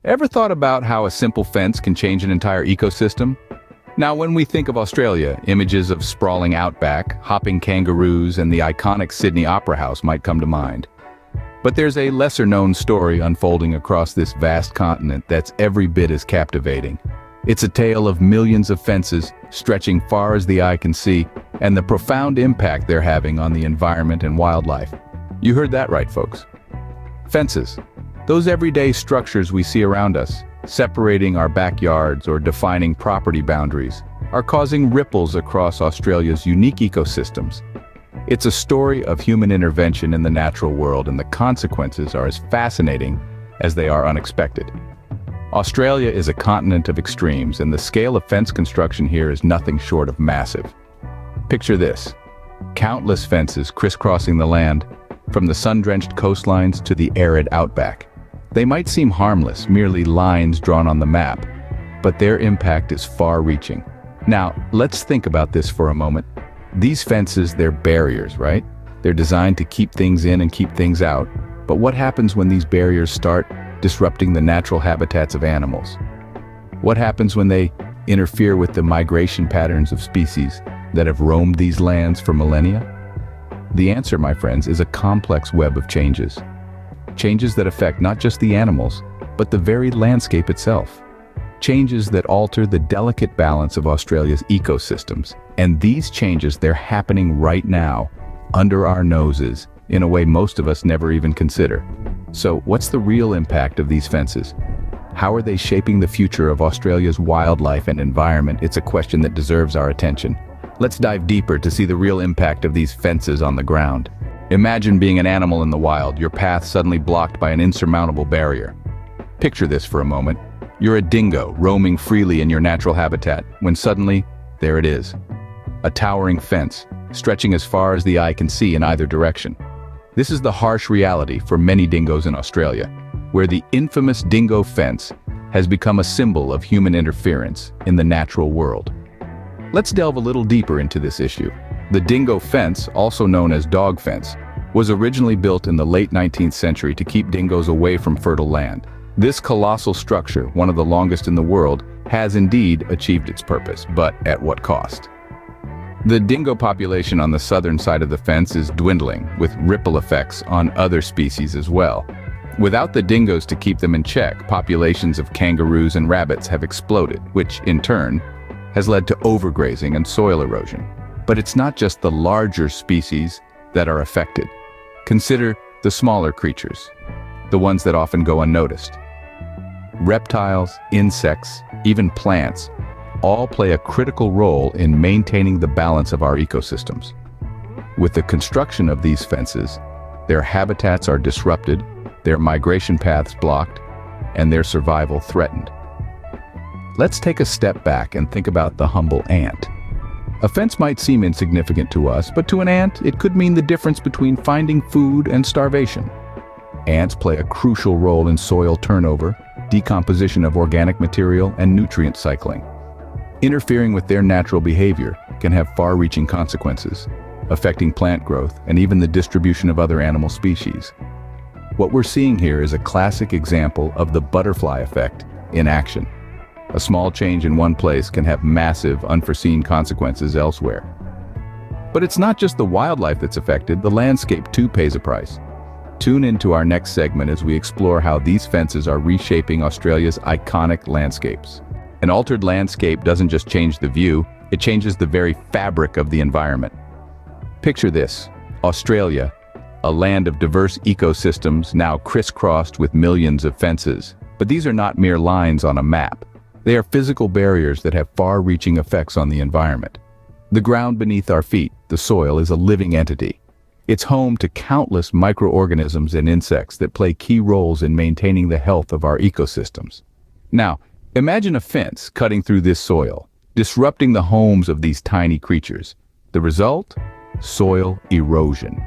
Ever thought about how a simple fence can change an entire ecosystem? Now, when we think of Australia, images of sprawling outback, hopping kangaroos, and the iconic Sydney Opera House might come to mind. But there's a lesser-known story unfolding across this vast continent that's every bit as captivating. It's a tale of millions of fences stretching far as the eye can see, and the profound impact they're having on the environment and wildlife. You heard that right, folks. Fences. Those everyday structures we see around us, separating our backyards or defining property boundaries, are causing ripples across Australia's unique ecosystems. It's a story of human intervention in the natural world, and the consequences are as fascinating as they are unexpected. Australia is a continent of extremes, and the scale of fence construction here is nothing short of massive. Picture this: countless fences crisscrossing the land, from the sun-drenched coastlines to the arid outback. They might seem harmless, merely lines drawn on the map, but their impact is far-reaching. Now, let's think about this for a moment. These fences, they're barriers, right? They're designed to keep things in and keep things out. But what happens when these barriers start disrupting the natural habitats of animals? What happens when they interfere with the migration patterns of species that have roamed these lands for millennia? The answer, my friends, is a complex web of changes. Changes that affect not just the animals, but the very landscape itself. Changes that alter the delicate balance of Australia's ecosystems. And these changes, they're happening right now, under our noses, in a way most of us never even consider. So, what's the real impact of these fences? How are they shaping the future of Australia's wildlife and environment? It's a question that deserves our attention. Let's dive deeper to see the real impact of these fences on the ground. Imagine being an animal in the wild, your path suddenly blocked by an insurmountable barrier. Picture this for a moment. You're a dingo roaming freely in your natural habitat, when suddenly, there it is. A towering fence, stretching as far as the eye can see in either direction. This is the harsh reality for many dingoes in Australia, where the infamous dingo fence has become a symbol of human interference in the natural world. Let's delve a little deeper into this issue. The dingo fence, also known as dog fence, was originally built in the late 19th century to keep dingoes away from fertile land. This colossal structure, one of the longest in the world, has indeed achieved its purpose, but at what cost? The dingo population on the southern side of the fence is dwindling, with ripple effects on other species as well. Without the dingoes to keep them in check, populations of kangaroos and rabbits have exploded, which, in turn, has led to overgrazing and soil erosion. But it's not just the larger species that are affected. Consider the smaller creatures, the ones that often go unnoticed. Reptiles, insects, even plants, all play a critical role in maintaining the balance of our ecosystems. With the construction of these fences, their habitats are disrupted, their migration paths blocked, and their survival threatened. Let's take a step back and think about the humble ant. A fence might seem insignificant to us, but to an ant, it could mean the difference between finding food and starvation. Ants play a crucial role in soil turnover, decomposition of organic material, and nutrient cycling. Interfering with their natural behavior can have far-reaching consequences, affecting plant growth and even the distribution of other animal species. What we're seeing here is a classic example of the butterfly effect in action. A small change in one place can have massive, unforeseen consequences elsewhere. But it's not just the wildlife that's affected, the landscape too pays a price. Tune into our next segment as we explore how these fences are reshaping Australia's iconic landscapes. An altered landscape doesn't just change the view, it changes the very fabric of the environment. Picture this: Australia, a land of diverse ecosystems now crisscrossed with millions of fences. But these are not mere lines on a map. They are physical barriers that have far-reaching effects on the environment. The ground beneath our feet, the soil, is a living entity. It's home to countless microorganisms and insects that play key roles in maintaining the health of our ecosystems. Now, imagine a fence cutting through this soil, disrupting the homes of these tiny creatures. The result? Soil erosion.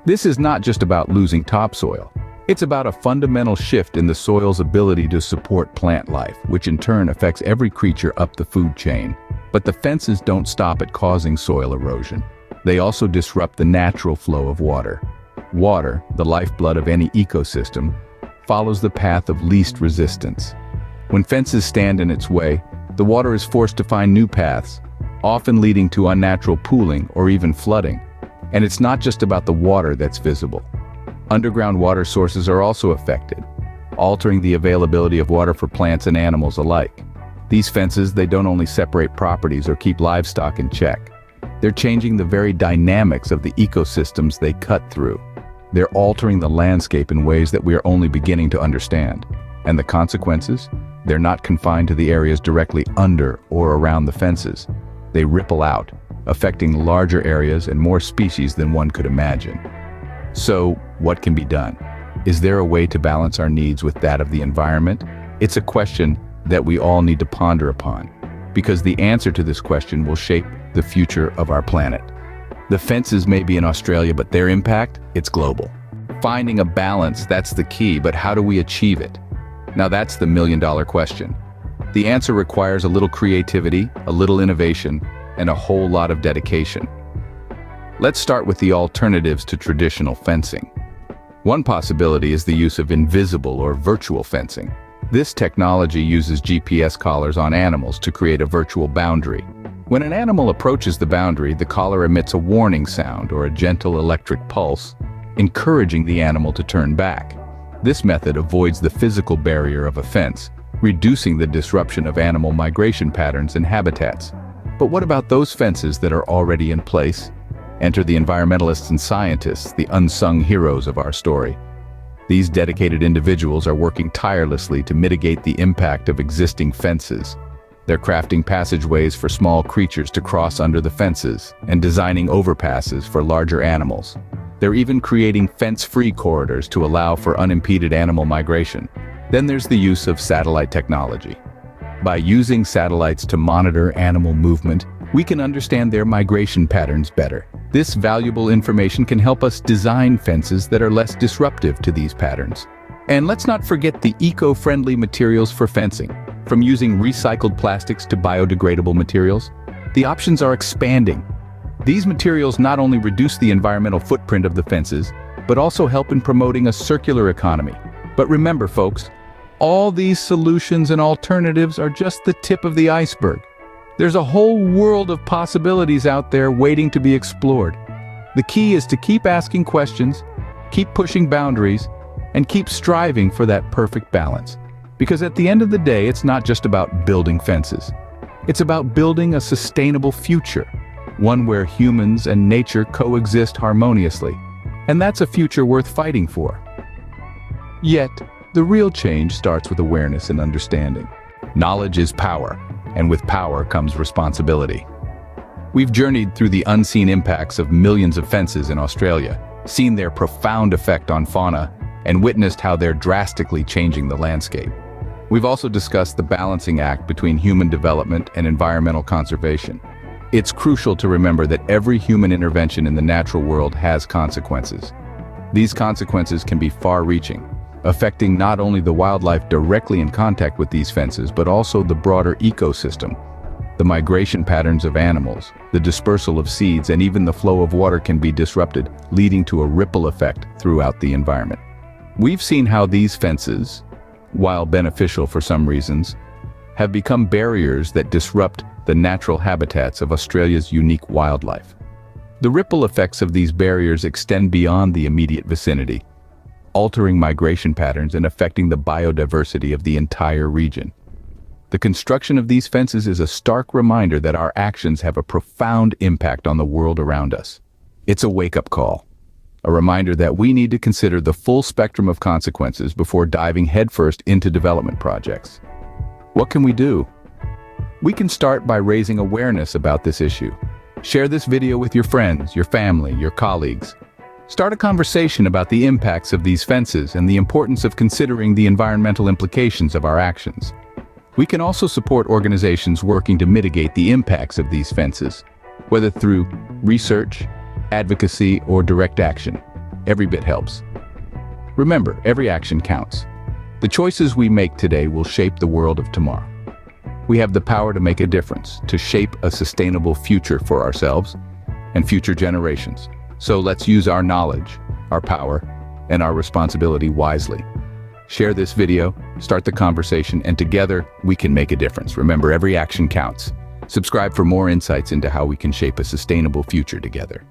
This is not just about losing topsoil. It's about a fundamental shift in the soil's ability to support plant life, which in turn affects every creature up the food chain. But the fences don't stop at causing soil erosion. They also disrupt the natural flow of water. Water, the lifeblood of any ecosystem, follows the path of least resistance. When fences stand in its way, the water is forced to find new paths, often leading to unnatural pooling or even flooding. And it's not just about the water that's visible. Underground water sources are also affected, altering the availability of water for plants and animals alike. These fences, they don't only separate properties or keep livestock in check. They're changing the very dynamics of the ecosystems they cut through. They're altering the landscape in ways that we are only beginning to understand. And the consequences? They're not confined to the areas directly under or around the fences. They ripple out, affecting larger areas and more species than one could imagine. So, what can be done? Is there a way to balance our needs with that of the environment? It's a question that we all need to ponder upon, because the answer to this question will shape the future of our planet. The fences may be in Australia, but their impact, it's global. Finding a balance, that's the key, but how do we achieve it? Now that's the million-dollar question. The answer requires a little creativity, a little innovation, and a whole lot of dedication. Let's start with the alternatives to traditional fencing. One possibility is the use of invisible or virtual fencing. This technology uses GPS collars on animals to create a virtual boundary. When an animal approaches the boundary, the collar emits a warning sound or a gentle electric pulse, encouraging the animal to turn back. This method avoids the physical barrier of a fence, reducing the disruption of animal migration patterns and habitats. But what about those fences that are already in place? Enter the environmentalists and scientists, the unsung heroes of our story. These dedicated individuals are working tirelessly to mitigate the impact of existing fences. They're crafting passageways for small creatures to cross under the fences and designing overpasses for larger animals. They're even creating fence-free corridors to allow for unimpeded animal migration. Then there's the use of satellite technology. By using satellites to monitor animal movement, we can understand their migration patterns better. This valuable information can help us design fences that are less disruptive to these patterns. And let's not forget the eco-friendly materials for fencing. From using recycled plastics to biodegradable materials, the options are expanding. These materials not only reduce the environmental footprint of the fences, but also help in promoting a circular economy. But remember, folks, all these solutions and alternatives are just the tip of the iceberg. There's a whole world of possibilities out there waiting to be explored. The key is to keep asking questions, keep pushing boundaries, and keep striving for that perfect balance. Because at the end of the day, it's not just about building fences. It's about building a sustainable future, one where humans and nature coexist harmoniously. And that's a future worth fighting for. Yet, the real change starts with awareness and understanding. Knowledge is power, and with power comes responsibility. We've journeyed through the unseen impacts of millions of fences in Australia, seen their profound effect on fauna, and witnessed how they're drastically changing the landscape. We've also discussed the balancing act between human development and environmental conservation. It's crucial to remember that every human intervention in the natural world has consequences. These consequences can be far-reaching, affecting not only the wildlife directly in contact with these fences, but also the broader ecosystem. The migration patterns of animals, the dispersal of seeds, and even the flow of water can be disrupted, leading to a ripple effect throughout the environment. We've seen how these fences, while beneficial for some reasons, have become barriers that disrupt the natural habitats of Australia's unique wildlife. The ripple effects of these barriers extend beyond the immediate vicinity, altering migration patterns and affecting the biodiversity of the entire region. The construction of these fences is a stark reminder that our actions have a profound impact on the world around us. It's a wake-up call, a reminder that we need to consider the full spectrum of consequences before diving headfirst into development projects. What can we do? We can start by raising awareness about this issue. Share this video with your friends, your family, your colleagues. Start a conversation about the impacts of these fences and the importance of considering the environmental implications of our actions. We can also support organizations working to mitigate the impacts of these fences, whether through research, advocacy, or direct action. Every bit helps. Remember, every action counts. The choices we make today will shape the world of tomorrow. We have the power to make a difference, to shape a sustainable future for ourselves and future generations. So let's use our knowledge, our power, and our responsibility wisely. Share this video, start the conversation, and together we can make a difference. Remember, every action counts. Subscribe for more insights into how we can shape a sustainable future together.